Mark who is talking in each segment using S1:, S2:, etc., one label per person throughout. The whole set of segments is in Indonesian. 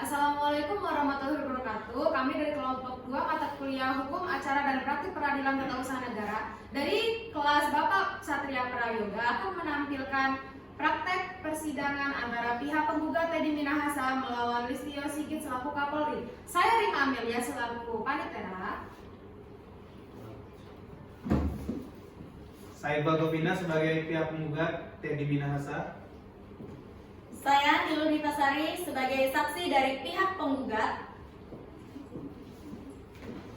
S1: Assalamualaikum warahmatullahi wabarakatuh. Kami dari kelompok 2 mata kuliah Hukum Acara dan Praktik Peradilan Tata Usaha Negara dari kelas Bapak Satria Prayoga akan menampilkan praktek persidangan antara pihak penggugat Teddy Minahasa melawan Listio Sigit selaku Kapolri. Saya Rima Amelia selaku panitera.
S2: Saya Bagopina sebagai pihak penggugat Teddy Minahasa.
S3: Saya Nilul Nitasari sebagai saksi dari pihak penggugat.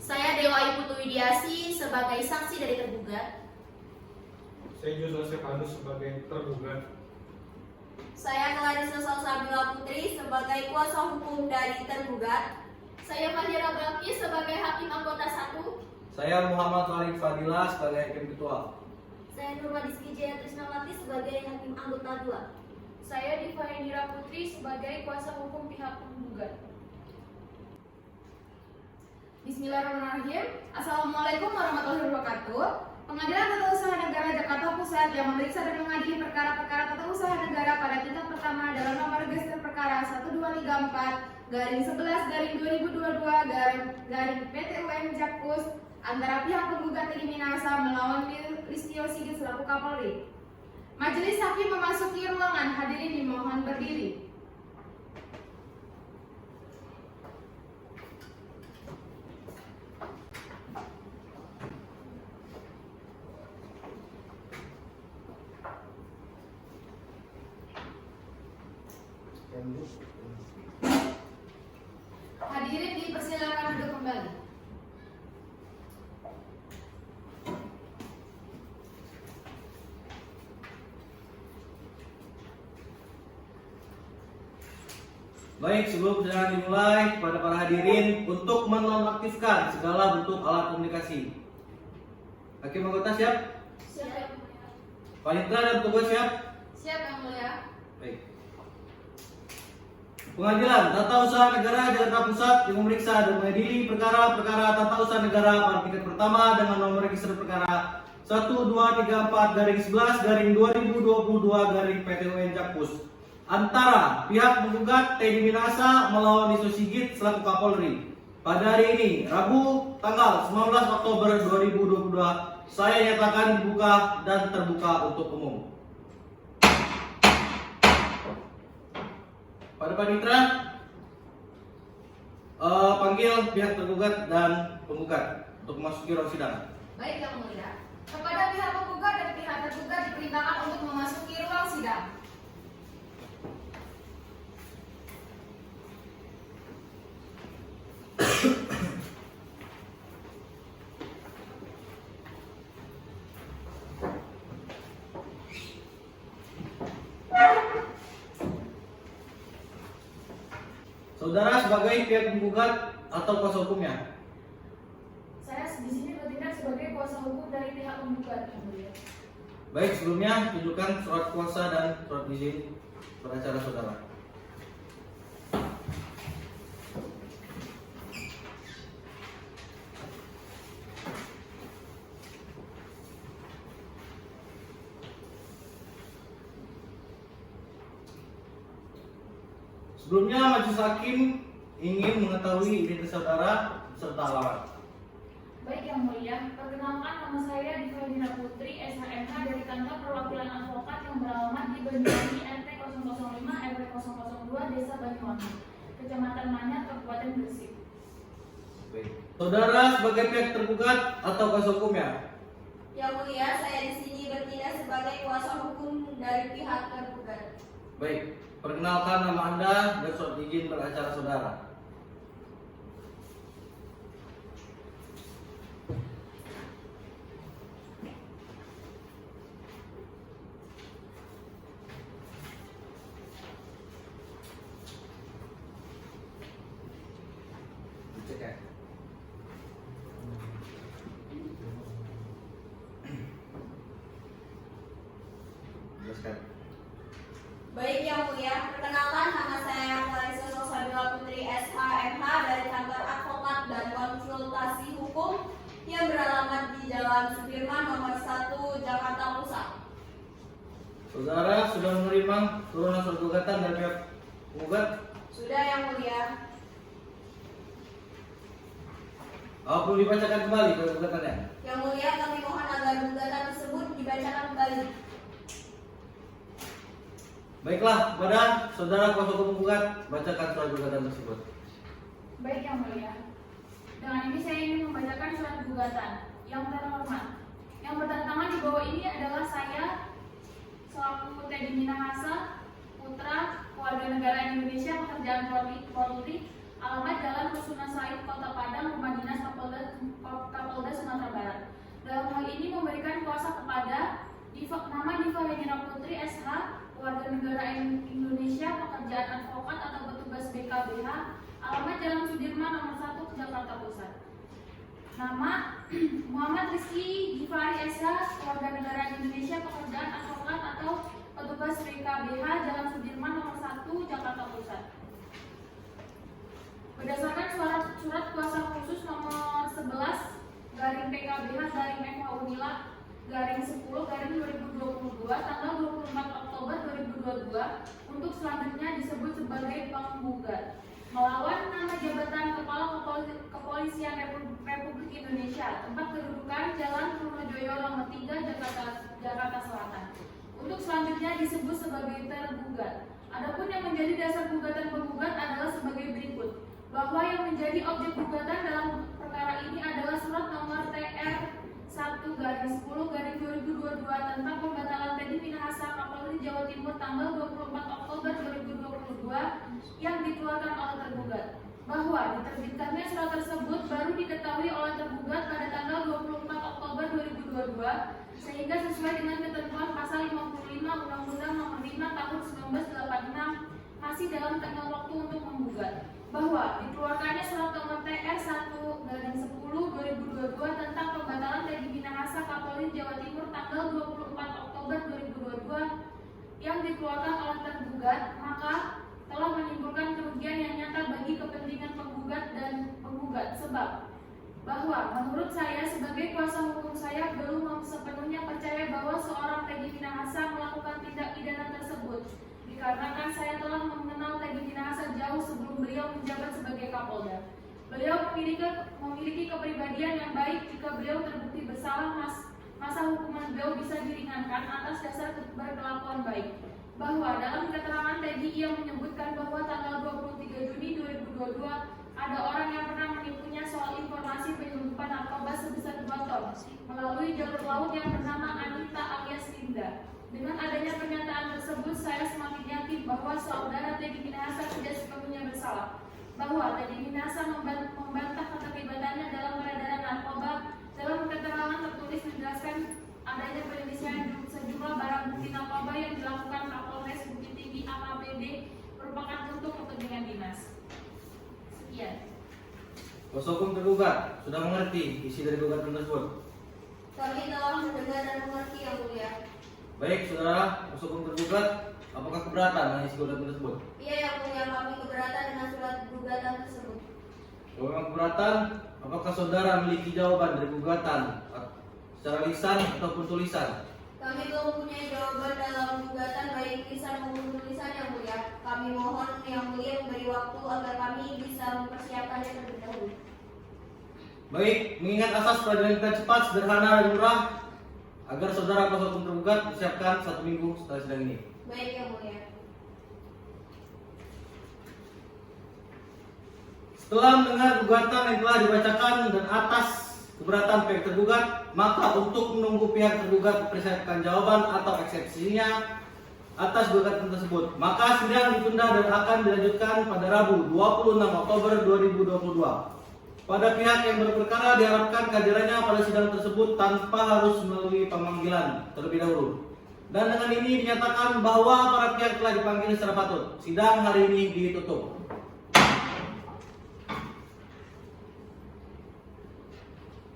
S4: Saya Dewa Ibu Widiasi sebagai saksi dari tergugat.
S5: Saya Joshua Stefanus sebagai tergugat.
S3: Saya Clarissa Salsabila Putri sebagai kuasa hukum dari tergugat.
S4: Saya Fahira Balki sebagai hakim anggota 1.
S6: Saya Muhammad Walik Fadila sebagai hakim ketua.
S3: Saya Nurmadiski Jaya Trisnawati sebagai hakim anggota 2.
S1: Saya Diva Indira Putri sebagai kuasa hukum pihak penggugat. Bismillahirrahmanirrahim. Assalamualaikum warahmatullahi wabarakatuh. Pengadilan Tata Usaha Negara Jakarta Pusat yang memeriksa dan mengadili perkara-perkara tata usaha negara pada tingkat pertama dalam nomor register perkara 1234/2022 PT UM Jakpus antara pihak penggugat Teddy Minahasa melawan Listio Sigit selaku Kapolri. Majelis hakim memasuki ruangan, hadirin dimohon berdiri. Hadirin dipersilakan duduk kembali.
S6: Baik, sebelum persidangan dimulai, kepada para hadirin untuk menonaktifkan segala bentuk alat komunikasi. Hakim anggota siap?
S4: Siap.
S6: Panitera dan petugas siap?
S1: Siap Yang Mulia.
S6: Baik. Pengadilan Tata Usaha Negara Jakarta Pusat yang memeriksa dan mengadili perkara-perkara tata usaha negara pada tingkat pertama dengan nomor register perkara 1234/11/2022 PT UN Jakpus antara pihak penggugat Teddy Minahasa melawan Listio Sigit selaku Kapolri. Pada hari ini, Rabu tanggal 19 Oktober 2022, saya nyatakan dibuka dan terbuka untuk umum. Pada panitera, panggil pihak tergugat dan penggugat untuk memasuki ruang sidang.
S1: Baik Yang Mulia. Kepada pihak penggugat dan pihak tergugat diperintahkan untuk memasuki ruang sidang.
S6: Saudara sebagai pihak penggugat atau kuasa hukumnya?
S1: Saya di sini bertindak sebagai kuasa hukum dari pihak penggugat, Yang Mulia.
S6: Baik, sebelumnya tunjukkan surat kuasa dan surat izin pengacara saudara. Sebelumnya majelis hakim ingin mengetahui identitas saudara serta alamat.
S1: Baik Yang Mulia, perkenalkan nama saya Diva Indira Putri, SHMH dari kantor perwakilan advokat yang beralamat di Banyuwangi RT 005 RW 002 Desa Banyuwangi, Kecamatan Manyar, Kabupaten Gresik.
S6: Baik. Saudara sebagai pihak tergugat atau kuasa hukumnya?
S3: Yang mulia, saya di sini bertindak sebagai kuasa hukum dari pihak tergugat.
S6: Baik, perkenalkan nama Anda dan surat izin beracara saudara. Cek ya. Jelaskan.
S3: Baik Yang Mulia, perkenalkan nama saya Clarissa Salsabila Putri SHMH dari kantor advokat dan konsultasi hukum yang beralamat di Jalan Sudirman nomor 1 Jakarta Pusat.
S6: Saudara sudah menerima turunan surat gugatan dari pihak penggugat?
S3: Sudah Yang Mulia.
S6: Perlu dibacakan kembali gugatannya.
S3: Yang Mulia, kami mohon agar gugatan tersebut dibacakan kembali.
S6: Baiklah, kepada saudara kuasa hukum penggugat, bacakan surat gugatan tersebut.
S1: Baik Yang Mulia. Dengan ini saya ingin membacakan surat gugatan. Yang terhormat, yang bertentangan di bawah ini adalah saya selaku Teddy Minahasa, putra warga negara Indonesia, pekerjaan Polri, alamat Jalan Rusuna Said, Kota Padang, Rumah Dinas Kapolda Sumatera Barat. Dalam hal ini memberikan kuasa kepada nama Diva Hendra Putri SH, warga negara Indonesia, pekerjaan advokat atau petugas BKBH, alamat Jalan Sudirman nomor 1, Jakarta Pusat. Nama Muhammad Rizky Gifari SH, warga negara Indonesia, pekerjaan advokat atau petugas BKBH, Jalan Sudirman nomor 1, Jakarta Pusat. Berdasarkan surat kuasa khusus nomor 11 garing PKBH garing FH Unila garing 10 garing 2022 tanggal 24 Oktober 2022 untuk selanjutnya disebut sebagai penggugat melawan nama jabatan Kepala Kepolisian Republik Indonesia, tempat kedudukan Jalan Trunojoyo nomor 3, Jakarta Selatan. Untuk selanjutnya disebut sebagai tergugat. Adapun yang menjadi dasar gugatan penggugat adalah sebagai berikut, bahwa yang menjadi objek gugatan dalam perkara ini adalah surat nomor TR 1/10/2022 tentang pembatalan Teddy Minahasa Kapolri Jawa Timur tanggal 24 Oktober 2022 yang dikeluarkan oleh tergugat, bahwa diterbitkannya surat tersebut baru diketahui oleh tergugat pada tanggal 24 Oktober 2022 sehingga sesuai dengan ketentuan pasal 55 Undang-Undang Nomor 5 Tahun 1986 masih dalam tenggang waktu untuk menggugat, bahwa dikeluarkannya surat nomor TR 1/10/2022 tentang pembatalan Teddy Minahasa Kapolri Jawa Timur tanggal 24 Oktober 2022 yang dikeluarkan oleh tergugat, maka telah menimbulkan kerugian yang nyata bagi kepentingan penggugat dan penggugat, sebab bahwa menurut saya sebagai kuasa hukum saya belum sepenuhnya percaya bahwa seorang Teddy Minahasa melakukan tindak pidana tersebut, dikarenakan saya telah mengenal Teddy Minahasa jauh sebelum beliau menjabat sebagai Kapolda. Beliau memiliki kepribadian yang baik. Jika beliau terbukti bersalah, masa hukuman beliau bisa diringankan atas dasar berkelakuan baik. Bahwa dalam keterangan Teddy ia menyebutkan bahwa tanggal 23 Juni 2022 ada orang yang pernah menipunya soal informasi penyelundupan narkoba sebesar 2 ton melalui jalur laut yang bernama Anita alias Linda. Dengan adanya pernyataan tersebut, saya semakin yakin bahwa saudara Teddy Minahasa tidak sepenuhnya bersalah. Bahwa Teddy Minahasa membantah keterlibatannya dalam peredaran narkoba. Dalam keterangan tertulis menjelaskan adanya penyelesaian sejumlah barang bukti narkoba yang dilakukan Kapolres Bukit Tinggi AKBD merupakan untuk kepentingan dinas. Sekian.
S6: Kuasa hukum tergugat sudah mengerti isi dari gugatan tersebut.
S3: Kami telah mendengar dan mengerti Yang Mulia.
S6: Baik, saudara kuasa hukum tergugat, apakah keberatan dengan isi gugatan tersebut?
S3: Iya Yang Mulia, kami keberatan dengan surat gugatan tersebut.
S6: Kalau memang keberatan, apakah saudara memiliki jawaban dari gugatan secara lisan ataupun tulisan?
S3: Kami belum mempunyai jawaban dalam gugatan baik lisan maupun tulisan Yang Mulia. Kami mohon Yang Mulia memberi waktu agar kami bisa mempersiapkannya terlebih dahulu.
S6: Baik, mengingat asas peradilan kita cepat, sederhana, dan murah, agar saudara kuasa hukum tergugat disiapkan 1 minggu setelah sidang ini.
S3: Baik Yang Mulia.
S6: Setelah mendengar gugatan yang telah dibacakan dan atas keberatan pihak tergugat, maka untuk menunggu pihak tergugat mempersiapkan jawaban atau eksepsinya atas gugatan tersebut, maka sidang ditunda dan akan dilanjutkan pada Rabu 26 Oktober 2022. Pada pihak yang berperkara diharapkan kehadirannya pada sidang tersebut tanpa harus melalui pemanggilan terlebih dahulu. Dan dengan ini dinyatakan bahwa para pihak telah dipanggil secara patut. Sidang hari ini ditutup.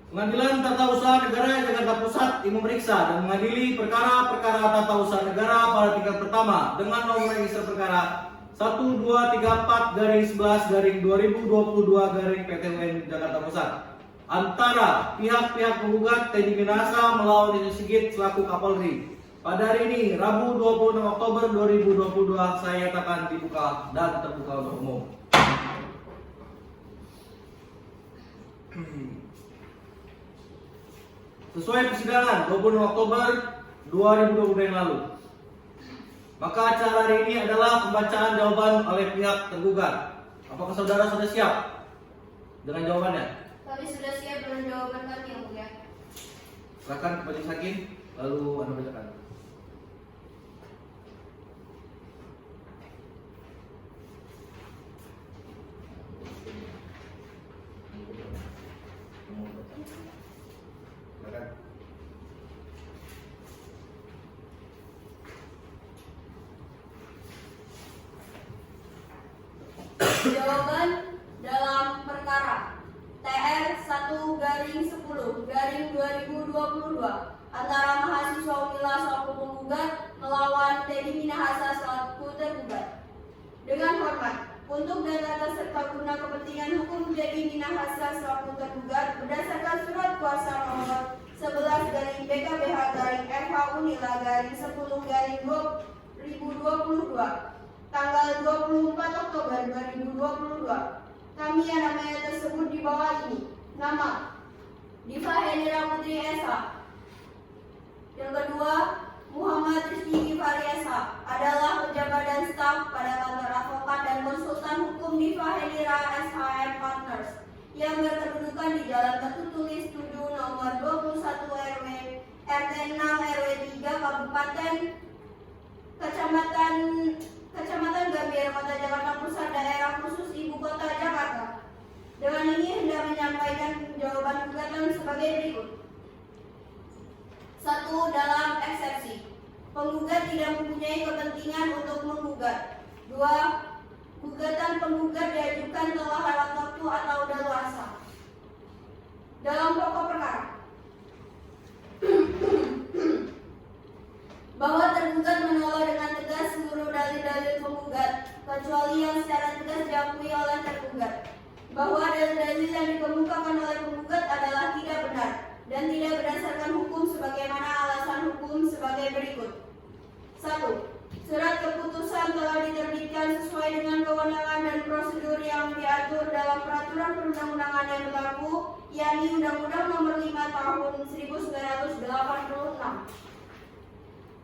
S6: Pengadilan Tata Usaha Negara Jakarta Pusat yang memeriksa dan mengadili perkara-perkara tata usaha negara pada tingkat pertama dengan nomor register perkara 1234-11-2022 Jakarta Pusat antara pihak-pihak penggugat Teddy Minahasa melawan Isu Sigit selaku Kapolri pada hari ini, Rabu 26 Oktober 2022, saya nyatakan dibuka dan terbuka untuk umum. Sesuai persidangan 26 Oktober 2020 yang lalu, maka acara hari ini adalah pembacaan jawaban oleh pihak tergugat. Apakah saudara sudah siap dengan jawabannya?
S3: Kami sudah siap dengan jawaban kami, Yang Mulia.
S6: Silakan kepada Majelis Hakim, lalu Anda bacakan. Silakan.
S3: Jawaban dalam perkara TR 1/10/2022 antara mahasiswa Unila selaku penggugat melawan Teddy Minahasa selaku tergugat. Dengan hormat, untuk dan atas serta guna kepentingan hukum Teddy Minahasa selaku tergugat berdasarkan surat kuasa nomor 11/BKBH/FH Unila /10/2022 tanggal 24 Oktober 2022. Kami yang namanya tersebut di bawah ini. Nama Diva Hendra Putri Esa. Yang kedua, Muhammad Rizky Givari Esa adalah pejabat dan staf pada kantor advokat dan konsultan hukum Diva Hendra SHM Partners yang berkedudukan di Jalan Batu Tulis 7 nomor 21 RW RT 6 RW 3 Kabupaten Kecamatan Gambir, Kota Jakarta Pusat, daerah khusus Ibu Kota Jakarta. Dengan ini hendak menyampaikan jawaban gugatan sebagai berikut. 1. Dalam eksepsi, penggugat tidak mempunyai kepentingan untuk menggugat. 2. Gugatan penggugat diajukan telah lewat waktu atau daluarsa. Dalam pokok perkara, bahwa tergugat menolak dengan tegas seluruh dalil-dalil penggugat kecuali yang secara tegas diakui oleh tergugat, bahwa dalil-dalil yang dikemukakan oleh penggugat adalah tidak benar dan tidak berdasarkan hukum sebagaimana alasan hukum sebagai berikut. 1. Surat keputusan telah diterbitkan sesuai dengan kewenangan dan prosedur yang diatur dalam peraturan perundang-undangan yang berlaku, yakni Undang-Undang Nomor 5 Tahun 1986.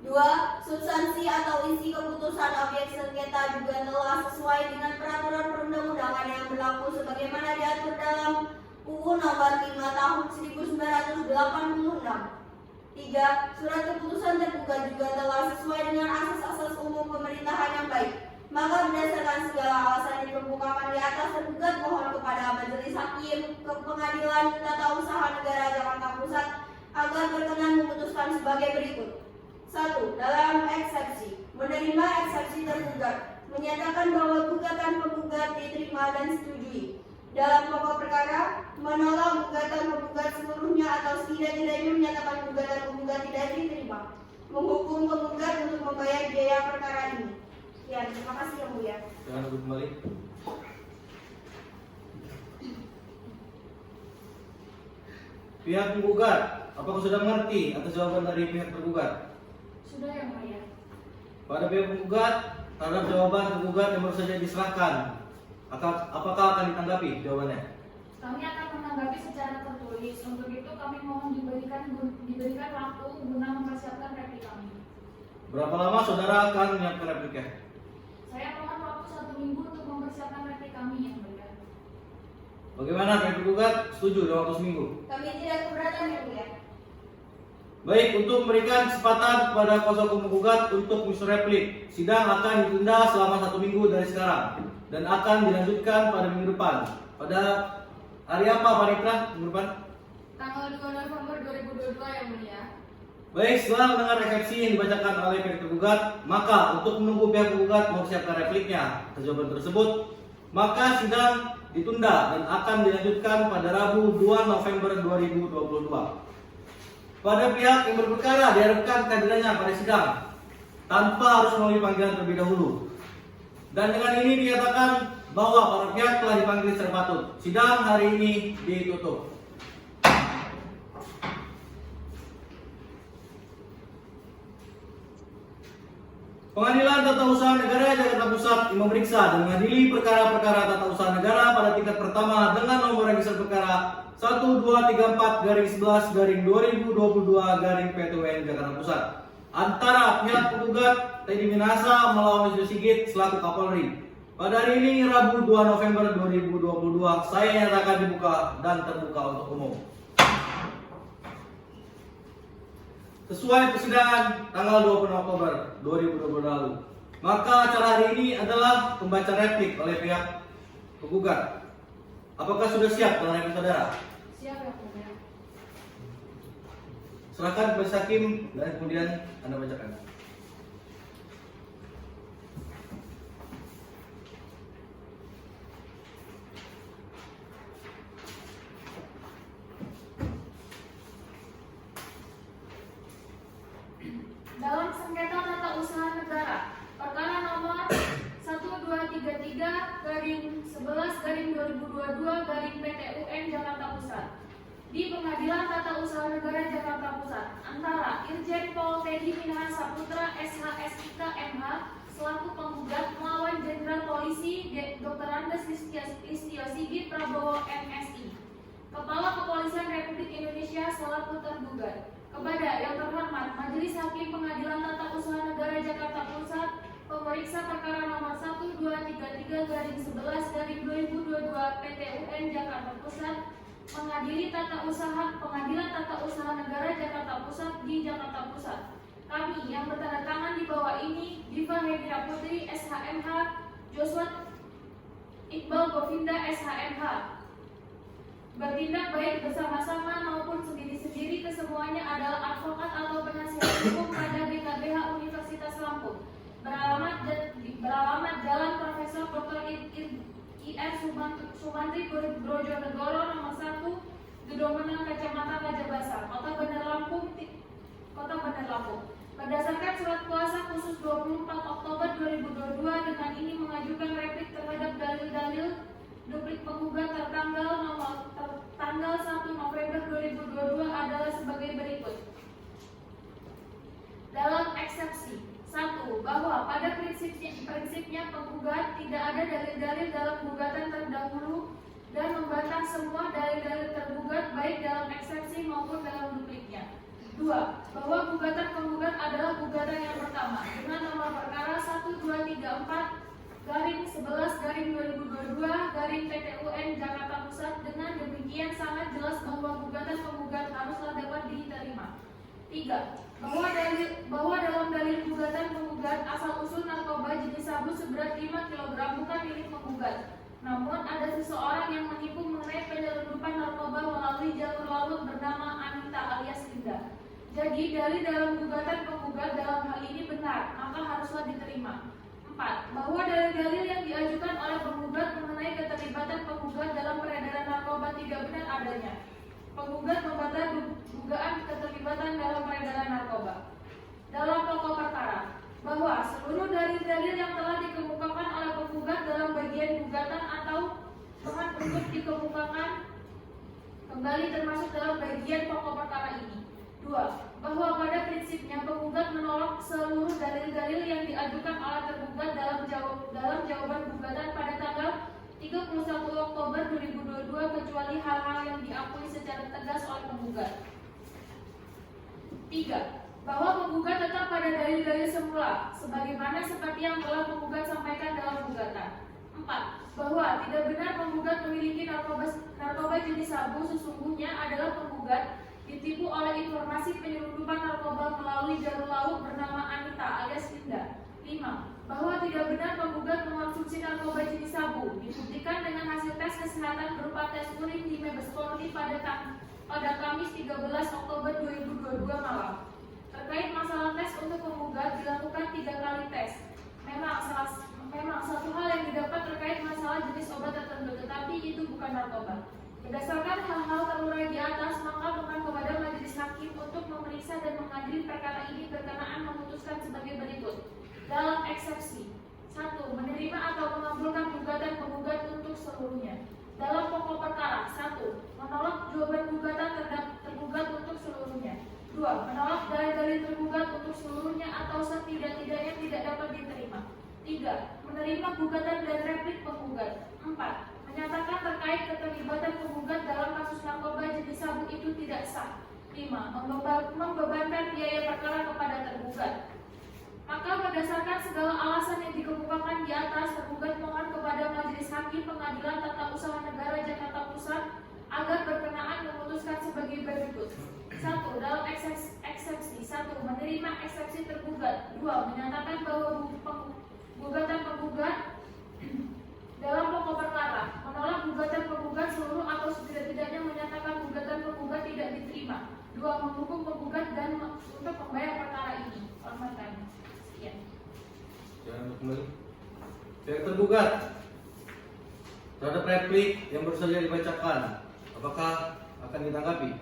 S3: 2. Substansi atau isi keputusan objek sengketa juga telah sesuai dengan peraturan perundang-undangan yang berlaku sebagaimana diatur dalam UU Nomor 5 Tahun 1986. 3. Surat keputusan tergugat juga telah sesuai dengan asas-asas umum pemerintahan yang baik. Maka berdasarkan segala alasan yang dikemukakan di atas, tergugat mohon kepada Majelis Hakim ke Pengadilan Tata Usaha Negara Jakarta Pusat agar berkenan memutuskan sebagai berikut. 1. Dalam eksepsi, menerima eksepsi tergugat, menyatakan bahwa gugatan penggugat diterima dan disetujui. Dalam pokok perkara, menolak gugatan penggugat seluruhnya atau setidak-tidaknya menyatakan gugatan penggugat tidak diterima. Menghukum penggugat untuk membayar biaya perkara ini. Ya, terima kasih Yang Mulia.
S6: Jangan duduk kembali. Pihak penggugat, apakah sudah mengerti atas jawaban dari pihak tergugat?
S1: Sudah, Yang Mulia.
S6: Pada pihak penggugat, terhadap jawaban tergugat yang baru saja diserahkan, apakah akan ditanggapi jawabannya?
S1: Kami akan menanggapi secara tertulis. Untuk itu kami mohon diberikan waktu guna mempersiapkan replik kami.
S6: Berapa lama saudara akan menyiapkan repliknya?
S1: Saya mohon waktu 1 minggu untuk mempersiapkan replik kami, Yang Mulia.
S6: Bagaimana pihak penggugat? Setuju dalam waktu seminggu?
S3: Kami tidak keberatan, Yang Mulia.
S6: Baik, untuk memberikan kesempatan kepada kuasa hukum penggugat untuk menyusun replik, sidang akan ditunda selama 1 minggu dari sekarang dan akan dilanjutkan pada minggu depan. Pada hari apa, Panitra, minggu depan?
S1: Tanggal 2 November 2022, Yang Mulia.
S6: Baik, setelah mendengar eksepsi yang dibacakan oleh pihak tergugat, maka untuk menunggu pihak penggugat mempersiapkan repliknya atas jawaban tersebut, maka sidang ditunda dan akan dilanjutkan pada Rabu 2 November 2022. Pada pihak yang berperkara diharapkan kehadirannya pada sidang tanpa harus melalui panggilan terlebih dahulu. Dan dengan ini dinyatakan bahwa para pihak telah dipanggil secara patut. Sidang hari ini ditutup. Pengadilan Tata Usaha Negara Jakarta Pusat memeriksa dan mengadili perkara-perkara tata usaha negara pada tingkat pertama dengan nomor register perkara 1234-11-2022-PT UN Jakarta Pusat antara pihak penggugat Teddy Minahasa melawan Listio Sigit selaku Kapolri. Pada hari ini Rabu 2 November 2022 saya nyatakan dibuka dan terbuka untuk umum. Sesuai persidangan tanggal 20 Oktober 2020 lalu, maka acara hari ini adalah pembaca replik oleh pihak penggugat. Apakah sudah siap dengan replik saudara?
S1: Siap ya mulia.
S6: Silakan Majelis Hakim dan kemudian Anda bacakan.
S1: Dalam sengketa tata usaha negara, perkara nomor 1233-11-2022-PT UN Jakarta Pusat di Pengadilan Tata Usaha Negara Jakarta Pusat antara Irjen Pol Teddy Minahasa Putra SHSIK MH selaku penggugat melawan Jenderal Polisi Dr. Andes Listio Sigit Prabowo MSI, Kepala Kepolisian Republik Indonesia selaku tergugat. Kepada yang terhormat Majelis Hakim Pengadilan Tata Usaha Negara Jakarta Pusat, pemeriksa perkara nomor 1233-11-2022-PT UN Jakarta Pusat mengadili Pengadilan Tata Usaha Negara Jakarta Pusat di Jakarta Pusat. Kami yang bertanda tangan di bawah ini Diva Hendra Putri SHMH, Joshua Iqbal Govinda SHMH, bertindak baik bersama-sama maupun sendiri-sendiri kesemuanya adalah advokat atau penasihat hukum pada BKBH Universitas Lampung beralamat Jalan Profesor Dr. IR Sumantri Brojonegoro nomor 1 Gedung Menang Kecamatan Rajabasa, Kota Bandar Lampung. Berdasarkan surat kuasa khusus 24 Oktober 2022 dengan ini mengajukan replik terhadap dalil-dalil duplik penggugat tanggal 1 November 2022 adalah sebagai berikut. Dalam eksepsi 1. Bahwa pada prinsipnya penggugat tidak ada dalil-dalil dalam gugatan terdahulu dan membantah semua dalil-dalil tergugat baik dalam eksepsi maupun dalam dupliknya. 2. Bahwa gugatan penggugat adalah gugatan yang pertama dengan nomor perkara 1234-11-2022-PT UN Jakarta Pusat. Dengan demikian sangat jelas bahwa gugatan penggugat haruslah dapat diterima. 3. Bahwa dalam dalil gugatan penggugat asal usul narkoba jenis sabu seberat 5 kg bukan milik penggugat. Namun ada seseorang yang menipu mengenai penyelundupan narkoba melalui jalur laut bernama Anita alias Linda. Jadi dalil dalam gugatan penggugat dalam hal ini benar, maka haruslah diterima. 4. Bahwa dalil-dalil yang diajukan oleh penggugat mengenai keterlibatan penggugat dalam peredaran narkoba tidak benar adanya. Penggugat membantah dugaan keterlibatan dalam peredaran narkoba. Dalam pokok perkara, bahwa seluruh dalil-dalil yang telah dikemukakan oleh penggugat dalam bagian gugatan atau mohon untuk dikemukakan kembali termasuk dalam bagian pokok perkara ini. 2. Bahwa pada prinsipnya penggugat menolak seluruh dalil-dalil yang diajukan oleh tergugat dalam jawaban gugatan pada tanggal 31 Oktober 2022 kecuali hal-hal yang diakui secara tegas oleh penggugat. 3. Bahwa penggugat tetap pada dalil-dalil semula sebagaimana seperti yang telah penggugat sampaikan dalam gugatan. 4. Bahwa tidak benar penggugat memiliki narkoba jenis sabu, sesungguhnya adalah penggugat ditipu oleh informasi penyelundupan narkoba melalui jalur laut bernama Anita alias Linda. 5. Bahwa tidak benar penggugat mengonsumsi narkoba jenis sabu, dibuktikan dengan hasil tes kesehatan berupa tes urin di Mabes Polri pada Kamis 13 Oktober 2022 malam. Terkait masalah tes untuk penggugat dilakukan 3 kali tes. Memang satu hal yang didapat terkait masalah jenis obat tertentu, tetapi itu bukan narkoba. Berdasarkan hal-hal terurai di atas, maka mohon kepada majelis hakim untuk memeriksa dan mengadili perkara ini berkenaan memutuskan sebagai berikut. Dalam eksepsi 1. Menerima atau mengabulkan gugatan penggugat untuk seluruhnya. Dalam pokok perkara 1. Menolak jawaban gugatan tergugat untuk seluruhnya. 2. Menolak dalil-dalil tergugat untuk seluruhnya atau setidak-tidaknya tidak dapat
S7: menerima gugatan dan replik penggugat. 4. Menyatakan terkait keterlibatan penggugat dalam kasus narkoba jenis sabu itu tidak sah. 5. Membebankan biaya perkara kepada tergugat. Maka berdasarkan segala alasan yang dikemukakan di atas, tergugat mohon kepada Majelis Hakim Pengadilan Tata Usaha Negara Jakarta Pusat agar berkenaan memutuskan sebagai berikut. 1. Dalam eksepsi 1. Menerima eksepsi tergugat. 2. Menyatakan bahwa gugatan penggugat dalam pokok perkara, menolak gugatan penggugat seluruh atau setidak-tidaknya menyatakan gugatan penggugat tidak diterima. 2. Menghukum penggugat dan untuk membayar perkara ini. Hormatkan. Sekian.
S6: Jangan kembali. Pihak tergugat terhadap replik yang baru saja dibacakan, apakah akan ditanggapi?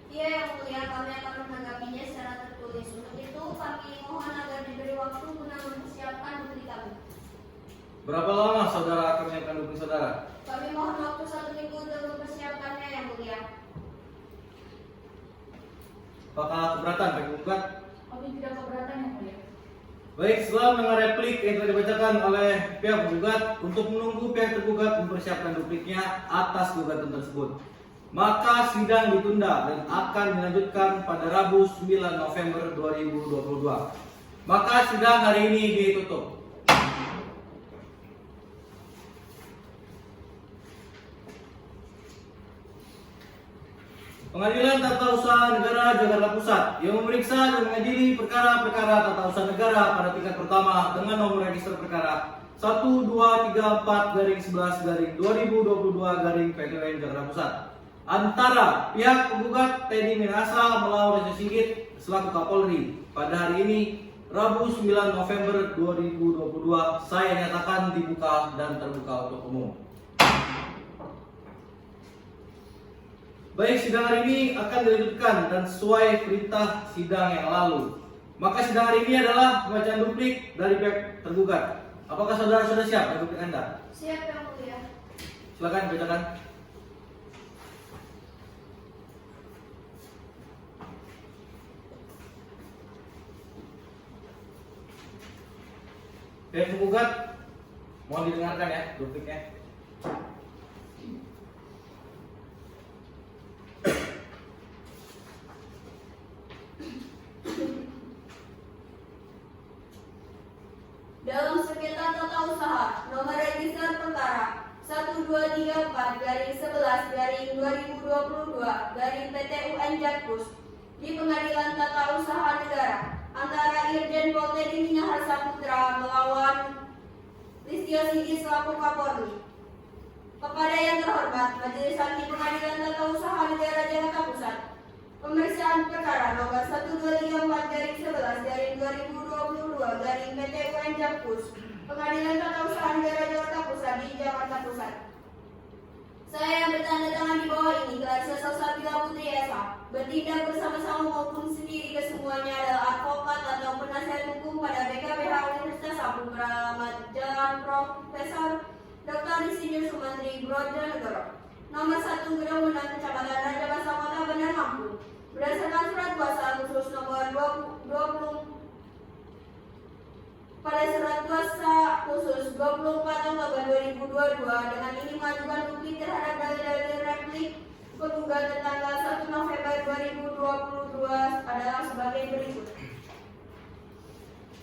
S3: Iya yang mulia, kami akan menanggapinya secara tertulis. Untuk itu kami mohon agar diberi waktu guna mempersiapkan duplik kami.
S6: Berapa lama saudara akan menyiapkan duplik saudara?
S3: Kami mohon waktu 1 minggu untuk mempersiapkannya yang mulia.
S6: Apakah keberatan pihak tergugat?
S7: Kami tidak keberatan yang mulia.
S6: Baik, setelah mendengar replik yang telah dibacakan oleh pihak tergugat, untuk menunggu pihak tergugat mempersiapkan dupliknya atas gugatan tersebut, maka sidang ditunda dan akan dilanjutkan pada Rabu 9 November 2022. Maka sidang hari ini ditutup. Pengadilan Tata Usaha Negara Jakarta Pusat yang memeriksa dan mengadili perkara-perkara tata usaha negara pada tingkat pertama dengan nomor register perkara 1233/11/2022 PT UN Jakarta Pusat antara pihak penggugat Teddy Minahasa melawan Reza Sigit selaku Kapolri pada hari ini Rabu 9 November 2022 saya nyatakan dibuka dan terbuka untuk umum. Baik, sidang hari ini akan dilanjutkan dan sesuai perintah sidang yang lalu. Maka sidang hari ini adalah pembacaan duplik dari pihak tergugat. Apakah saudara sudah siap dengan duplik Anda?
S3: Siap yang mulia.
S6: Silakan bacakan. Pihak tergugat, mohon didengarkan ya dupliknya.
S3: Dalam sengketa tata usaha nomor register perkara 1234/11/2022 PT UN Jakpus di Pengadilan Tata Usaha Negara antara Irjen Pol Teddy Minahasa Putra melawan Listio Sigit selaku Kapolri. Kepada yang terhormat Majelis Hakim Pengadilan Tata Usaha Negara Jakarta Pusat, pemeriksaan perkara nomor 1234/11/2022 PT UN Jakpus, Pengadilan Tata Usaha Negara Jakarta Pusat di Jakarta Pusat. Saya yang bertanda tangan di bawah ini, Clarissa Salsabila Putri SH, bertindak bersama-sama maupun sendiri kesemuanya adalah advokat atau penasihat hukum pada BKPH Universitas Abu beralamat Jalan Profesor Dr. Insinyur Sumantri Brojonegoro, nomor 1 Gedung Undang Kecamatan Raja Basa Kota Bandar Lampung, berdasarkan surat kuasa khusus nomor 20 pada surat kuasa khusus 24 Oktober 2022 dengan ini mengajukan duplik terhadap dalil-dalil replik penggugat tanggal 1 November 2022 adalah sebagai berikut.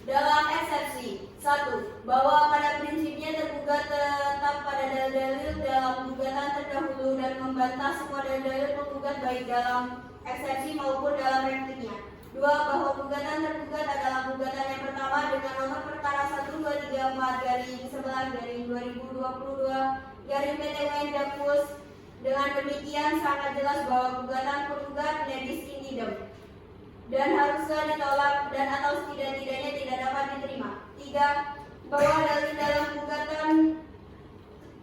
S3: Dalam eksepsi 1. Bahwa pada prinsipnya tergugat tetap pada dalil-dalil dalam gugatan terdahulu dan membantah semua dalil-dalil penggugat baik dalam eksepsi maupun dalam repliknya. 2. Bahwa gugatan tergugat adalah gugatan yang pertama dengan nomor perkara 1234/2022 PT UN Jakpus. Dengan demikian sangat jelas bahwa gugatan penggugat legis in idem dan harusnya ditolak dan atau setidak-tidaknya tidak dapat diterima. 3. Bahwa dalil dalam gugatan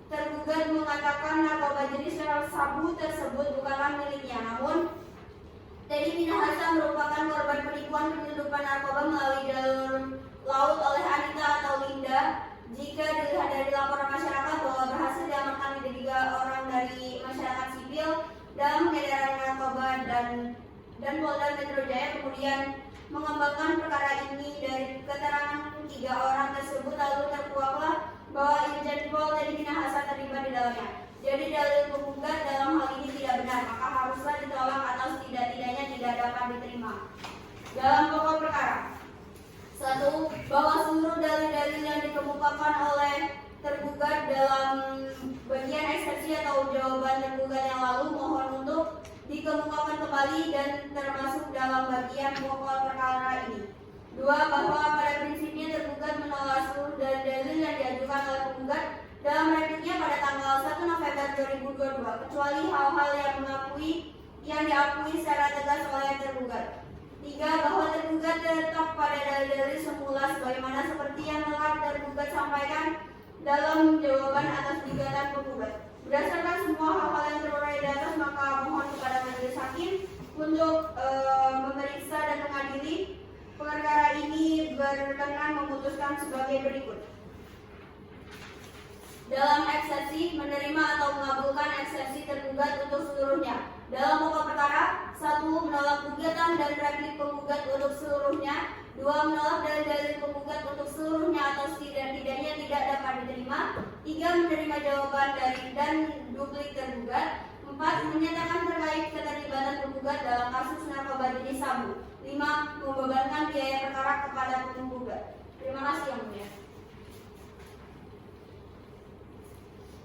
S3: tergugat mengatakan narkoba jenis sabu tersebut bukanlah miliknya, namun Teddy Minahasa merupakan korban penipuan penyelundupan narkoba melalui jalur laut oleh Anita atau Linda. Jika dilihat dari laporan masyarakat bahwa berhasil diamankan 3 orang dari masyarakat sipil dalam peredaran narkoba dan Polda Metro Jaya kemudian mengembangkan perkara ini dari keterangan 3 orang tersebut, lalu terkuaklah bahwa Irjen Pol Teddy Minahasa terlibat di dalamnya. Jadi dalil penggugat dalam hal ini tidak benar, maka haruslah ditolak atau setidak-tidaknya tidak dapat diterima. Dalam pokok perkara, 1. Bahwa seluruh dalil-dalil yang dikemukakan oleh tergugat dalam bagian eksepsi atau jawaban tergugat yang lalu mohon untuk dikemukakan kembali dan termasuk dalam bagian pokok perkara ini. 2. Bahwa pada prinsipnya tergugat menolak seluruh dalil yang diajukan oleh penggugat dalam repliknya pada tanggal 1 November 2022 kecuali hal-hal yang diakui secara tegas oleh tergugat. 3. Bahwa tergugat tetap pada dalil-dalil semula sebagaimana seperti yang telah tergugat sampaikan dalam jawaban atas gugatan penggugat. Berdasarkan semua hal-hal yang terurai di atas, maka mohon kepada majelis hakim untuk memeriksa dan mengadili perkara ini berkenan memutuskan sebagai berikut. Dalam eksepsi, menerima atau mengabulkan eksepsi tergugat untuk seluruhnya. Dalam pokok perkara, 1. Menolak gugatan dan replik penggugat untuk seluruhnya. 2. Menolak dalil-dalil penggugat untuk seluruhnya atau setidak-tidaknya tidak dapat diterima. 3. Menerima jawaban dari dan duplik tergugat. 4. Menyatakan terkait keterlibatan penggugat dalam kasus narkoba jenis sabu. 5. Membebankan biaya perkara kepada penggugat. Terima kasih yang mulia.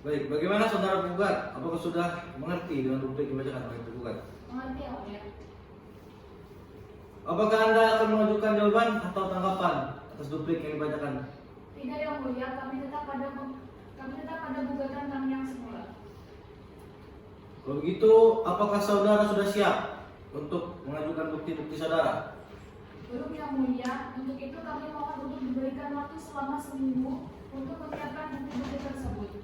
S6: Baik, bagaimana saudara penggugat? Apakah sudah mengerti dengan duplik dibacakan oleh tergugat?
S7: Mengerti yang mulia.
S6: Apakah Anda akan mengajukan jawaban atau tanggapan atas duplik yang dibacakan?
S7: Tidak yang mulia, kami tetap pada gugatan kami yang semula.
S6: Kalau begitu, apakah saudara sudah siap untuk mengajukan bukti-bukti saudara?
S7: Belum yang mulia, untuk itu kami mohon untuk diberikan waktu selama seminggu untuk menyiapkan bukti-bukti tersebut.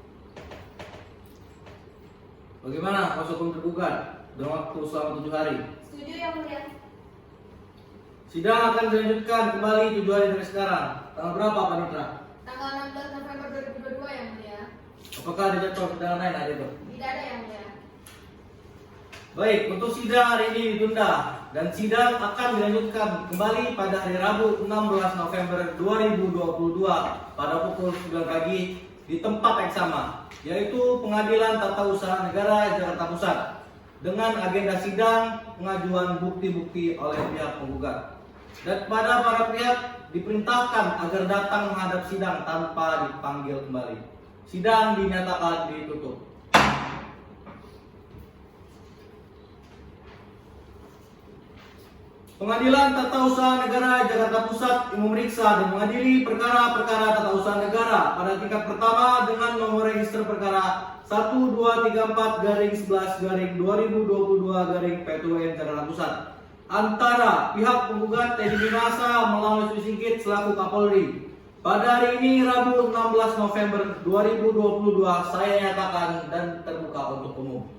S6: Bagaimana kuasa hukum tergugat dengan waktu selama 7 hari?
S3: Setuju yang mulia.
S6: Sidang akan dilanjutkan kembali 7 hari dari sekarang. Tanggal berapa, Panitra?
S1: Tanggal 16 November 2022 yang mulia.
S6: Apakah ada jadwal sidang lain hari itu?
S1: Tidak ada yang mulia.
S6: Baik, untuk sidang hari ini ditunda dan sidang akan dilanjutkan kembali pada hari Rabu 16 November 2022 pada pukul 9 pagi di tempat yang sama, yaitu Pengadilan Tata Usaha Negara Jakarta Pusat dengan agenda sidang pengajuan bukti-bukti oleh pihak penggugat. Dan kepada para pihak diperintahkan agar datang menghadap sidang tanpa dipanggil kembali. Sidang dinyatakan ditutup. Pengadilan Tata Usaha Negara Jakarta Pusat memeriksa dan mengadili perkara-perkara tata usaha negara pada tingkat pertama dengan nomor register perkara 1234-11-2022-P2N Jakarta Pusat antara pihak penggugat Teddy Minahasa melawan Sigit selaku Kapolri. Pada hari ini Rabu 16 November 2022 saya nyatakan dan terbuka untuk umum.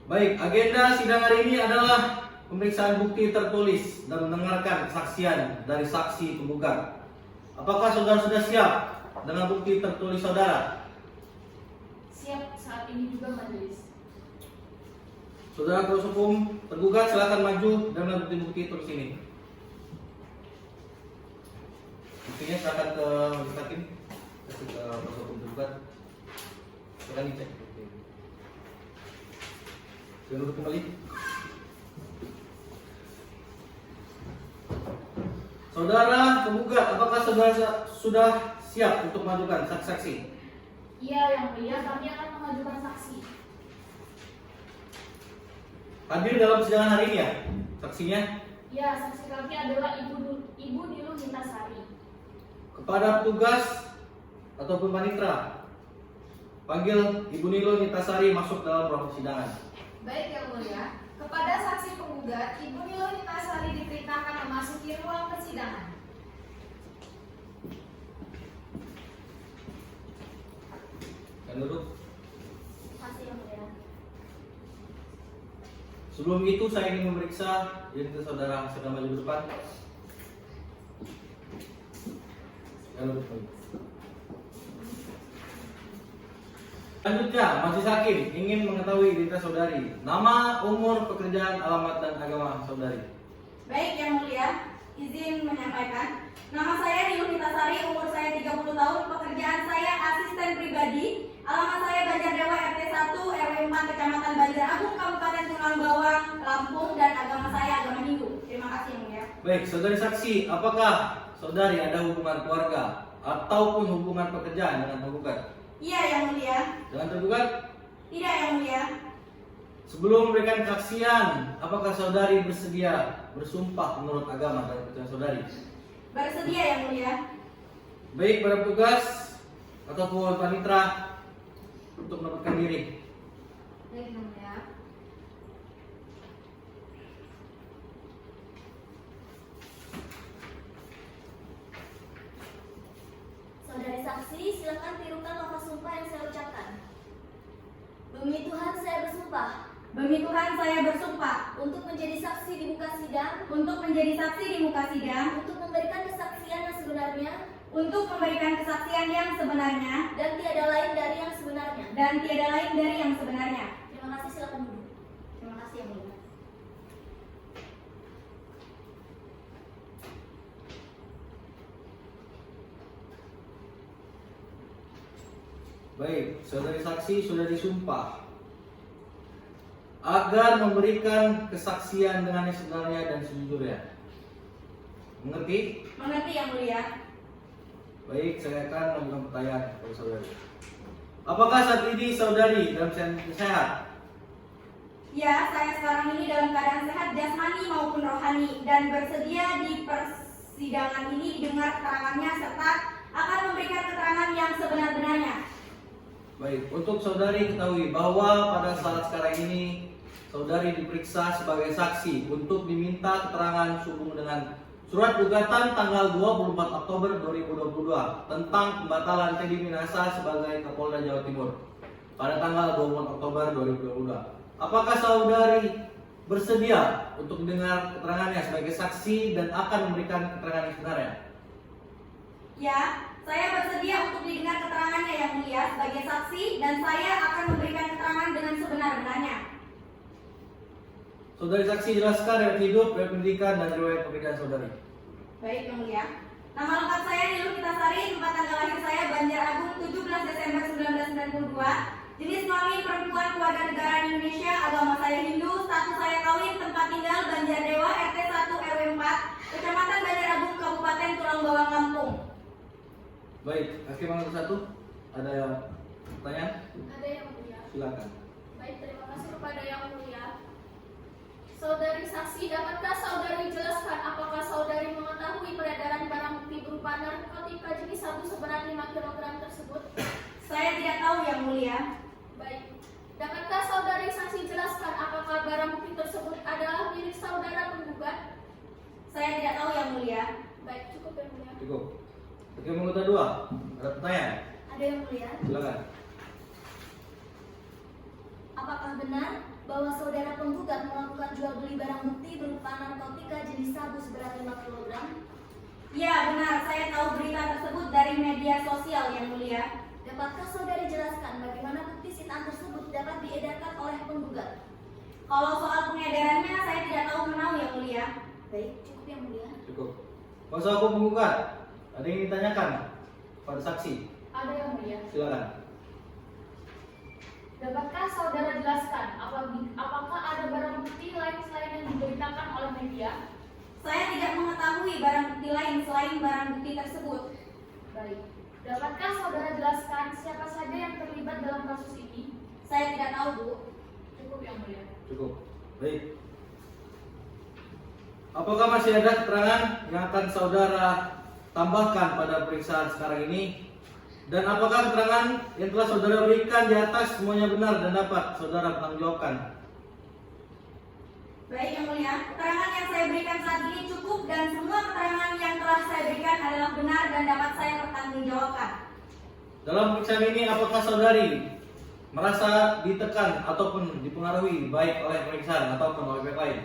S6: Baik, agenda sidang hari ini adalah pemeriksaan bukti tertulis dan mendengarkan kesaksian dari saksi penggugat. Apakah saudara sudah siap dengan bukti tertulis saudara?
S7: Siap saat ini juga majelis.
S6: Saudara kuasa hukum tergugat silakan maju dan bukti-bukti tertulis ini. Buktinya silakan ke majelis hakim, kasih ke kuasa hukum tergugat. Silakan dicek. Duduk kembali. Saudara penggugat, apakah saudara sudah siap untuk mengajukan saksi-saksi?
S7: Iya yang mulia, kami akan mengajukan saksi.
S6: Hadir dalam persidangan hari ini ya? Saksinya?
S7: Ya, saksi kami adalah Ibu Nilu Mintasari.
S6: Kepada petugas ataupun panitra, panggil Ibu Nilu Mintasari masuk dalam ruang persidangan.
S1: Baik yang mulia, kepada saksi penggugat Ibu Nilu Mintasari diperintahkan memasuki ruang persidangan.
S6: Dan duduk.
S7: Kasih yang mulia.
S6: Sebelum itu saya ingin memeriksa identitas saudara. Sedang maju ke depan. Dan duduk kembali. Selanjutnya, majelis hakim ingin mengetahui identitas saudari, nama, umur, pekerjaan, alamat, dan agama saudari.
S3: Baik yang mulia, izin menyampaikan. Nama saya Niluh Nitasari, umur saya 30 tahun, pekerjaan saya asisten pribadi. Alamat saya Banjardewa RT 1 RW 4 Kecamatan Banjar Agung, Kabupaten Tulang Bawang, Lampung, dan agama saya agama Hindu. Terima kasih yang mulia.
S6: Baik, saudari saksi, apakah saudari ada hubungan keluarga ataupun hubungan pekerjaan dengan penggugat?
S3: Iya yang mulia.
S6: Dengan tergugat?
S3: Tidak yang mulia.
S6: Sebelum memberikan kesaksian, apakah saudari bersedia bersumpah menurut agama dan kepercayaan saudari?
S3: Bersedia yang mulia.
S6: Baik para petugas ataupun panitra untuk mendapatkan diri.
S1: Baik yang mulia.
S4: Saudari saksi, silakan tirukan lafaz sumpah yang saya ucapkan. Demi Tuhan saya bersumpah
S3: Demi Tuhan saya bersumpah
S4: untuk menjadi saksi di muka sidang,
S3: untuk menjadi saksi di muka sidang,
S4: untuk memberikan kesaksian yang sebenarnya
S3: untuk memberikan kesaksian yang sebenarnya,
S4: dan tiada lain dari yang sebenarnya.
S3: dan tiada lain dari yang sebenarnya.
S4: Terima kasih, silakan duduk.
S3: Terima kasih yang mulia.
S6: Baik, saudari saksi sudah disumpah agar memberikan kesaksian dengan yang sebenarnya dan sejujurnya. Mengerti?
S3: Mengerti yang mulia.
S6: Baik, saya akan memberikan pertanyaan kepada saudari. Apakah saat ini saudari dalam keadaan sehat?
S3: Ya, saya sekarang ini dalam keadaan sehat jasmani maupun rohani dan bersedia di persidangan ini didengar keterangannya serta akan memberikan keterangan yang sebenar-benarnya.
S6: Baik, untuk saudari ketahui bahwa pada saat sekarang ini saudari diperiksa sebagai saksi untuk diminta keterangan sehubungan dengan surat gugatan tanggal 24 Oktober 2022 tentang pembatalan Teddy Minahasa sebagai Kapolda Jawa Timur pada tanggal 24 Oktober 2022. Apakah saudari bersedia untuk mendengar keterangannya sebagai saksi dan akan memberikan keterangan yang sebenarnya?
S3: Ya, saya bersedia untuk didengar keterangannya yang mulia sebagai saksi dan saya akan memberikan keterangan dengan sebenar-benarnya.
S6: Saudari saksi jelaskan riwayat hidup, riwayat pendidikan, dan riwayat pekerjaan saudari.
S3: Baik yang mulia. Nama lengkap saya Niluh Nitasari, tempat tanggal lahir saya Banjar Agung 17 Desember 1992. Jenis kelamin perempuan, keluarga negara Indonesia, agama saya Hindu, status saya kawin, tempat tinggal Banjardewa RT 1 RW 4 Kecamatan Banjar Agung, Kabupaten Tulang Bawang, Lampung.
S6: Baik, hakim yang satu, ada pertanyaan?
S7: Ada yang mulia.
S6: Silakan.
S7: Baik, terima kasih kepada yang mulia. Saudari saksi, dapatkah saudari jelaskan apakah saudari mengetahui peredaran barang bukti berupa narkotika jenis sabu seberat 5 kg tersebut?
S3: Saya tidak tahu yang mulia.
S7: Baik. Dapatkah saudari saksi jelaskan apakah barang bukti tersebut adalah milik saudara penggugat?
S3: Saya tidak tahu yang mulia.
S7: Baik, cukup yang mulia.
S6: Cukup. Hakim anggota 2, ada pertanyaan?
S4: Ada yang mulia.
S6: Silakan.
S4: Apakah benar bahwa saudara penggugat melakukan jual beli barang bukti berupa narkotika jenis sabu seberat 5 kg?
S3: Ya benar, saya tahu berita tersebut dari media sosial yang mulia.
S4: Dapatkah saudari jelaskan bagaimana bukti sitaan tersebut dapat diedarkan oleh penggugat?
S3: Kalau soal pengedarannya saya tidak tahu menau yang mulia.
S4: Baik, cukup yang mulia.
S6: Cukup. Kuasa hukum penggugat, ada yang ditanyakan pada saksi?
S7: Ada yang mulia.
S6: Silakan.
S7: Dapatkah saudara jelaskan apakah ada barang bukti lain selain yang diberitakan oleh media?
S3: Saya tidak mengetahui barang bukti lain selain barang bukti tersebut.
S7: Baik. Dapatkah saudara jelaskan siapa saja yang terlibat dalam kasus ini?
S3: Saya tidak tahu, Bu.
S7: Cukup yang mulia.
S6: Cukup. Baik. Apakah masih ada keterangan yang akan saudara tambahkan pada pemeriksaan sekarang ini? Dan apakah keterangan yang telah saudara berikan di atas semuanya benar dan dapat saudara pertanggungjawabkan?
S3: Baik yang mulia, keterangan yang saya berikan saat ini cukup dan semua keterangan yang telah saya berikan adalah benar dan dapat saya pertanggungjawabkan.
S6: Dalam pemeriksaan ini apakah saudari merasa ditekan ataupun dipengaruhi baik oleh pemeriksaan ataupun oleh pihak lain?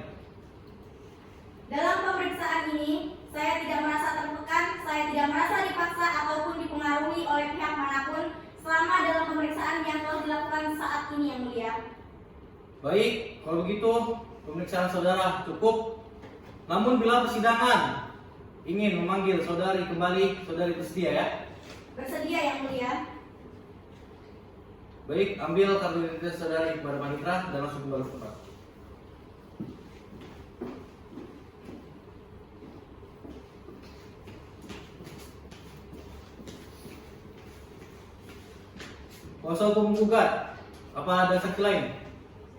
S3: Dalam pemeriksaan ini, saya tidak merasa tertekan, saya tidak merasa dipaksa ataupun dipengaruhi oleh pihak manapun selama dalam pemeriksaan yang telah dilakukan saat ini yang mulia.
S6: Baik, kalau begitu pemeriksaan saudara cukup. Namun bila persidangan ingin memanggil saudari kembali. Saudari bersedia ya?
S3: Bersedia Yang Mulia.
S6: Baik, ambil kartu identitas saudari kepada panitra dan langsung kembali ke tempat. Kuasa hukum menggugat, apa ada saksi lain?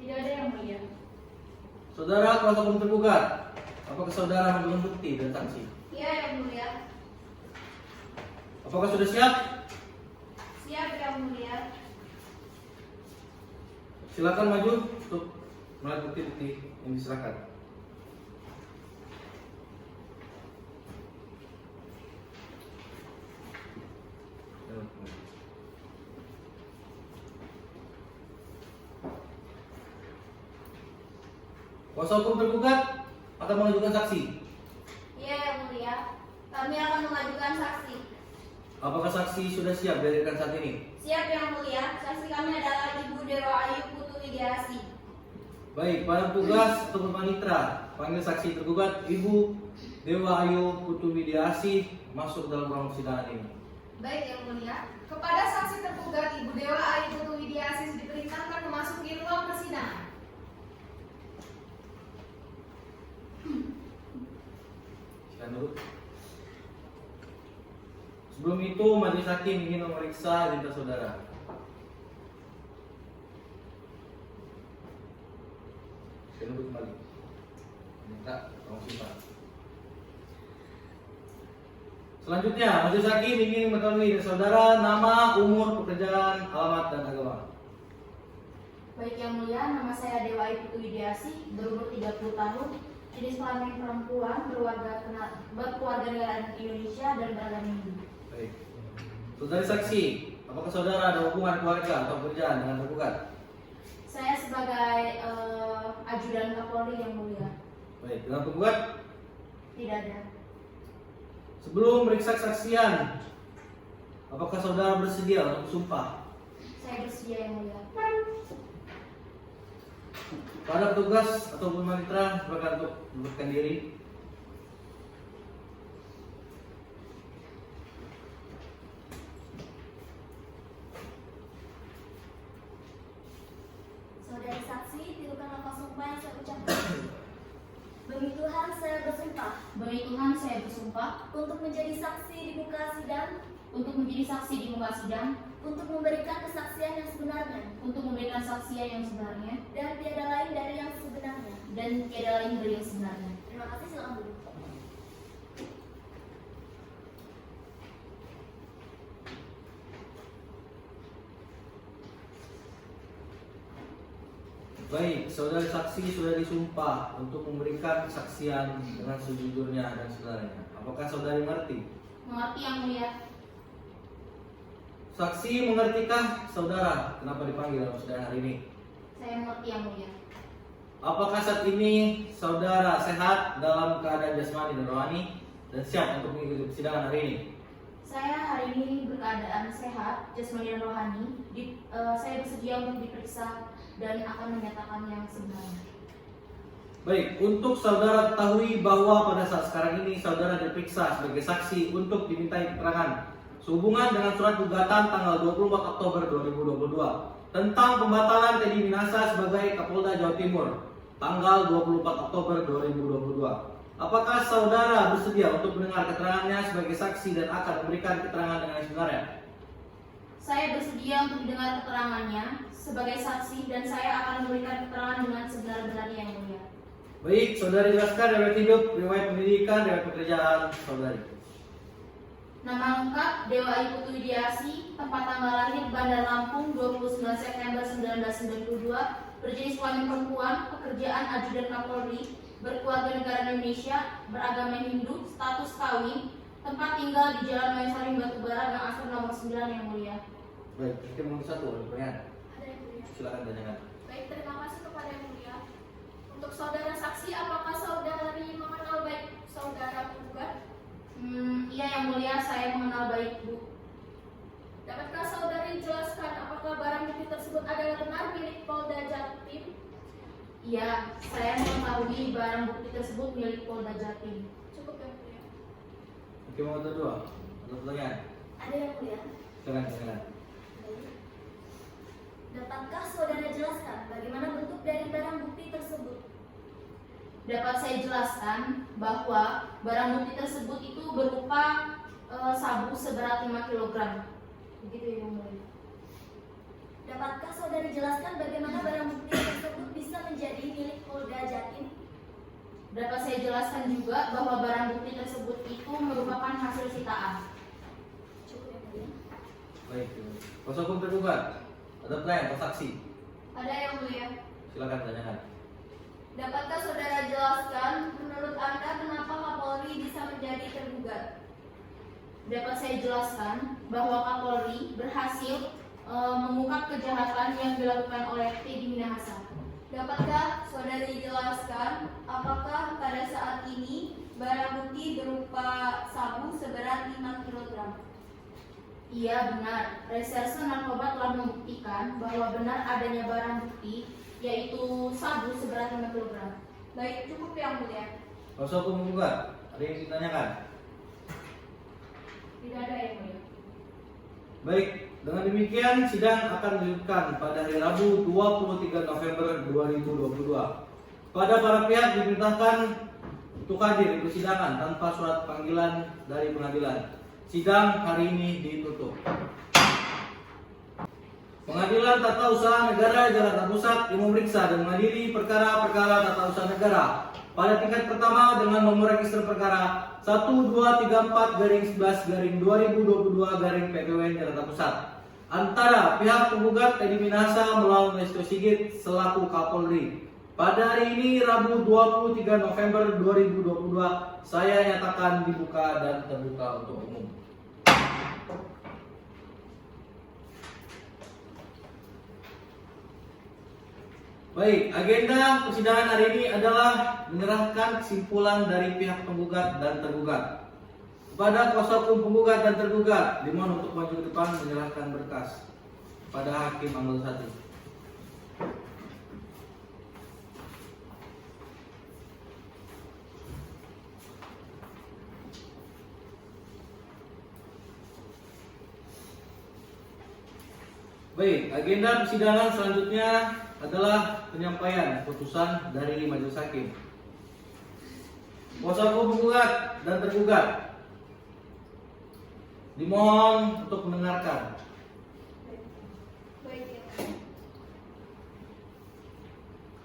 S7: Tidak ada Yang Mulia.
S6: Saudara kuasa hukum tergugat, apakah saudara memiliki bukti dan saksi?
S3: Iya Yang Mulia.
S6: Apakah sudah siap?
S3: Siap Yang Mulia.
S6: Silakan maju untuk melihat bukti-bukti yang diserahkan. Kuasa hukum tergugat akan mengajukan saksi.
S3: Iya Yang Mulia. Kami akan mengajukan saksi.
S6: Apakah saksi sudah siap dihadirkan saat ini?
S3: Siap Yang Mulia. Saksi kami adalah Ibu Dewa Ayu Putu Widiasi.
S6: Baik, pada tugas ataupun panitra, panggil saksi tergugat Ibu Dewa Ayu Putu Widiasi masuk dalam ruang persidangan ini.
S1: Baik Yang Mulia, kepada saksi tergugat Ibu Dewa Ayu Putu Widiasi diperintahkan memasuki ruang persidangan.
S6: Silakan dulu. Sebelum itu, majelis hakim ingin memeriksa identitas saudara. Silakan duduk kembali. Minta tolong simpan. Selanjutnya, majelis hakim ingin mengetahui dari saudara nama, umur, pekerjaan, alamat, dan agama.
S4: Baik Yang Mulia, nama saya Dewa Ayu Putu Widiasi, berumur 30 tahun, jenis kelamin perempuan, berkewarganegaraan Indonesia dan beragama Hindu.
S6: Baik. Saudari saksi, apakah saudara ada hubungan keluarga atau pekerjaan dengan tergugat?
S4: Saya sebagai ajudan Kapolri Yang Mulia.
S6: Baik, dengan tergugat?
S4: Tidak ada.
S6: Sebelum meriksa kesaksian, apakah saudara bersedia untuk sumpah?
S4: Saya bersedia Yang Mulia.
S6: Pada petugas ataupun panitra, silakan untuk mundurkan diri.
S4: Saudari saksi, tirukan lafaz sumpah yang saya ucapkan. Demi Tuhan saya bersumpah.
S7: Demi Tuhan saya bersumpah
S4: Untuk menjadi saksi di muka sidang.
S7: untuk menjadi saksi di muka sidang,
S4: Untuk memberikan kesaksian yang sebenarnya.
S7: untuk memberikan saksian yang sebenarnya,
S4: Dan tiada lain dari yang sebenarnya.
S7: dan tiada lain dari yang sebenarnya.
S4: Terima kasih, silakan duduk.
S6: Baik, saudara saksi sudah disumpah untuk memberikan kesaksian dengan sejujurnya dan sebenarnya. Apakah saudari mengerti?
S7: Mengerti Yang Mulia?
S6: Saksi mengertikah saudara kenapa dipanggil dalam persidangan hari ini?
S7: Saya mengerti Yang Mulia.
S6: Apakah saat ini saudara sehat dalam keadaan jasmani dan rohani dan siap untuk mengikuti persidangan hari ini?
S7: Saya hari ini berkeadaan sehat, jasmani dan rohani. Saya bersedia untuk diperiksa dan akan menyatakan yang sebenarnya.
S6: Baik, untuk saudara ketahui bahwa pada saat sekarang ini saudara diperiksa sebagai saksi untuk dimintai keterangan sehubungan dengan surat gugatan tanggal 24 Oktober 2022 tentang pembatalan Teddy Minasa sebagai Kapolda Jawa Timur tanggal 24 Oktober 2022. Apakah saudara bersedia untuk mendengar keterangannya sebagai saksi dan akan memberikan keterangan dengan yang sebenarnya?
S7: Saya bersedia untuk mendengar keterangannya sebagai saksi dan saya akan memberikan keterangan dengan sebenar-benarnya Yang Mulia.
S6: Baik, saudari jelaskan riwayat hidup, riwayat pendidikan, riwayat pekerjaan saudari.
S7: Nama lengkap Dewa Ayu Putu Widiasi, tempat tanggal lahir Bandar Lampung 29 September 1992, berjenis kelamin perempuan, pekerjaan ajudan Kapolri, berkewarganegaraan Indonesia, beragama Hindu, status kawin, tempat tinggal di Jalan Mayasaring Batubara, Gang Asar nomor 9 Yang Mulia.
S6: Baik, kita mau satu ada pertanyaan.
S4: Ada Yang Mulia.
S6: Silakan tanyakan.
S4: Baik, terima kasih kepada Yang Mulia. Untuk saudara saksi, apakah saudari mengenal baik saudara penggugat?
S7: Iya Yang Mulia, saya mengenal baik Bu.
S4: Dapatkah saudari jelaskan apakah barang bukti tersebut adalah benar milik Polda Jatim?
S7: Iya, saya mengetahui barang bukti tersebut milik Polda Jatim.
S4: Cukup Yang Mulia.
S6: Hakim anggota 2. Ada pertanyaan?
S4: Ada yang mulia.
S6: Silakan.
S4: Baik. Dapatkah saudara jelaskan bagaimana bentuk dari barang bukti tersebut?
S7: Dapat saya jelaskan bahwa barang bukti tersebut itu berupa sabu seberat 5 kg. Begitu ya, Yang Mulia.
S4: Dapatkah saudara jelaskan bagaimana barang bukti tersebut bisa menjadi milik Polda Jatim?
S7: Dapat saya jelaskan juga bahwa barang bukti tersebut itu merupakan hasil sitaan.
S4: Cukup yang mulia.
S6: Baik. Kuasa hukum tergugat. Ada pertanyaan, Pak saksi.
S3: Ada yang mulia.
S6: Silakan tanyakan.
S3: Dapatkah saudara jelaskan menurut Anda kenapa Kapolri bisa menjadi tergugat?
S7: Dapat saya jelaskan bahwa Kapolri berhasil mengungkap kejahatan yang dilakukan oleh Teddy Minahasa.
S3: Dapatkah saudari jelaskan apakah pada saat ini barang bukti berupa sabu seberat 5 kg?
S7: Iya benar, reserse narkoba telah membuktikan bahwa benar adanya barang bukti yaitu sabu seberat 5 kg.
S3: Baik, cukup yang mulia.
S6: Kuasa hukum tergugat. Ada yang ditanyakan?
S7: Tidak ada yang mulia.
S6: Baik, dengan demikian sidang akan dilanjutkan pada hari Rabu 23 November 2022. Pada para pihak diperintahkan untuk hadir di persidangan tanpa surat panggilan dari pengadilan. Sidang hari ini ditutup. Pengadilan Tata Usaha Negara Jakarta Pusat yang memeriksa dan mengadili perkara-perkara tata usaha negara pada tingkat pertama dengan nomor register perkara 1234-11-2022-PPWN Jakarta Pusat antara pihak penggugat Teddy Minahasa melawan Listio Sigit selaku Kapolri. Pada hari ini Rabu 23 November 2022 saya nyatakan dibuka dan terbuka untuk umum. Baik, agenda persidangan hari ini adalah menyerahkan kesimpulan dari pihak penggugat dan tergugat. Kepada kuasa hukum penggugat dan tergugat, dimohon untuk maju ke depan menyerahkan berkas pada hakim anggota 1. Baik, agenda persidangan selanjutnya adalah penyampaian putusan dari majelis hakim. Kuasa hukum penggugat dan tergugat dimohon untuk mendengarkan.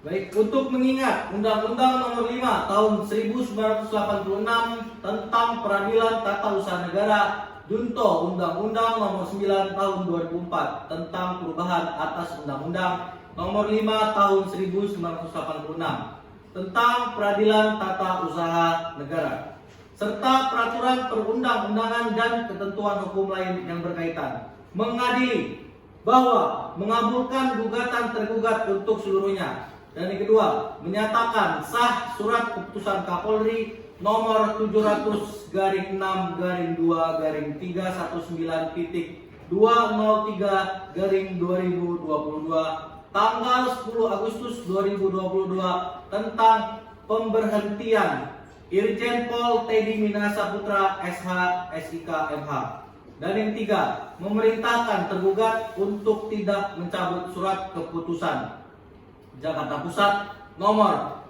S6: Baik, untuk mengingat Undang-Undang Nomor 5 Tahun 1986 tentang Peradilan Tata Usaha Negara junto Undang-Undang Nomor 9 Tahun 2004 tentang perubahan atas Undang-Undang Nomor 5 Tahun 1986 tentang Peradilan Tata Usaha Negara serta peraturan perundang-undangan dan ketentuan hukum lain yang berkaitan, mengadili bahwa mengabulkan gugatan tergugat untuk seluruhnya. Dan yang kedua, menyatakan sah surat keputusan Kapolri nomor 700-209-203-2022 tanggal 10 Agustus 2022 tentang pemberhentian Irjen Pol Teddy Minahasa Putra SH SIK MH. Dan yang ketiga, memerintahkan tergugat untuk tidak mencabut surat keputusan Jakarta Pusat nomor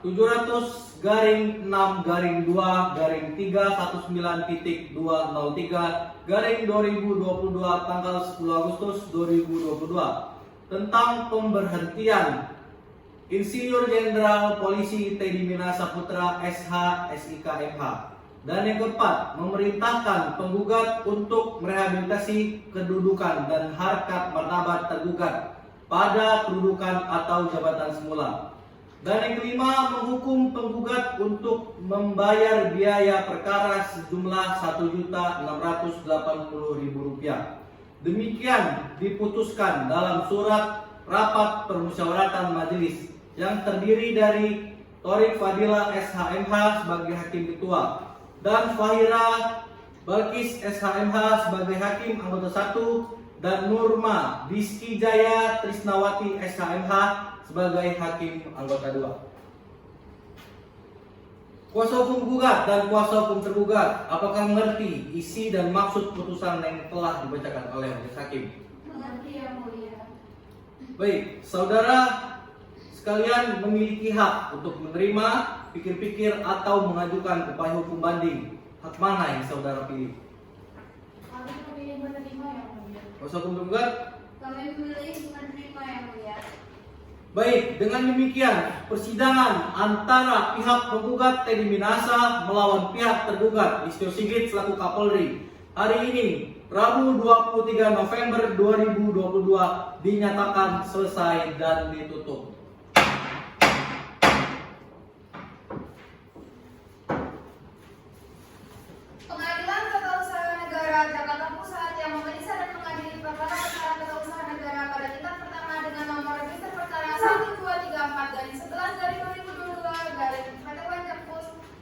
S6: 700-319.203-2022 tanggal 10 Agustus 2022 tentang pemberhentian Insinyur Jenderal Polisi Teddy Minahasa Putra SH SIK MH. Dan yang keempat, memerintahkan penggugat untuk merehabilitasi kedudukan dan harkat martabat tergugat pada kedudukan atau jabatan semula. Dan yang kelima, menghukum penggugat untuk membayar biaya perkara sejumlah Rp1.680.000. Demikian diputuskan dalam surat rapat permusyawaratan majelis yang terdiri dari Torik Fadila SHMH sebagai hakim ketua dan Fahira Balkis SHMH sebagai hakim anggota 1 dan Nurma Diski Jaya Trisnawati SHMH sebagai hakim anggota 2. Kuasa hukum gugat dan kuasa hukum tergugat, apakah mengerti isi dan maksud putusan yang telah dibacakan oleh majelis hakim?
S7: Mengerti yang mulia.
S6: Baik, saudara sekalian memiliki hak untuk menerima, pikir-pikir atau mengajukan upaya hukum banding. Hak mana yang saudara pilih?
S7: Kami memilih menerima yang mulia.
S6: Kuasa hukum tergugat?
S3: Kami memilih menerima yang mulia.
S6: Baik, dengan demikian persidangan antara pihak penggugat Teddy Minahasa melawan pihak tergugat Listio Sigit selaku Kapolri hari ini Rabu 23 November 2022 dinyatakan selesai dan ditutup.
S1: Pengadilan Tata Usaha Negara Jakarta Pusat yang memeriksa dan mengadili perkara tata usaha negara pada tingkat pertama dengan nomor register perkara 1234/11/2022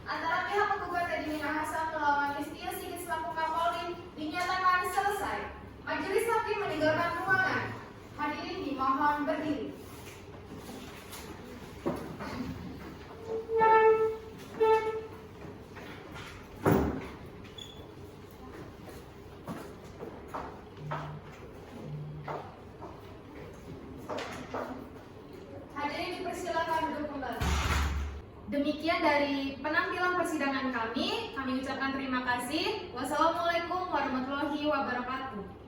S1: antara pihak penggugat Teddy Minahasa melawan Listio Sigit selaku Kapolri dinyatakan selesai. Majelis hakim meninggalkan ruangan. Hadirin dimohon berdiri. Hadirin dipersilakan duduk kembali. Demikian dari penampilan persidangan kami ucapkan terima kasih. Wassalamualaikum warahmatullahi wabarakatuh.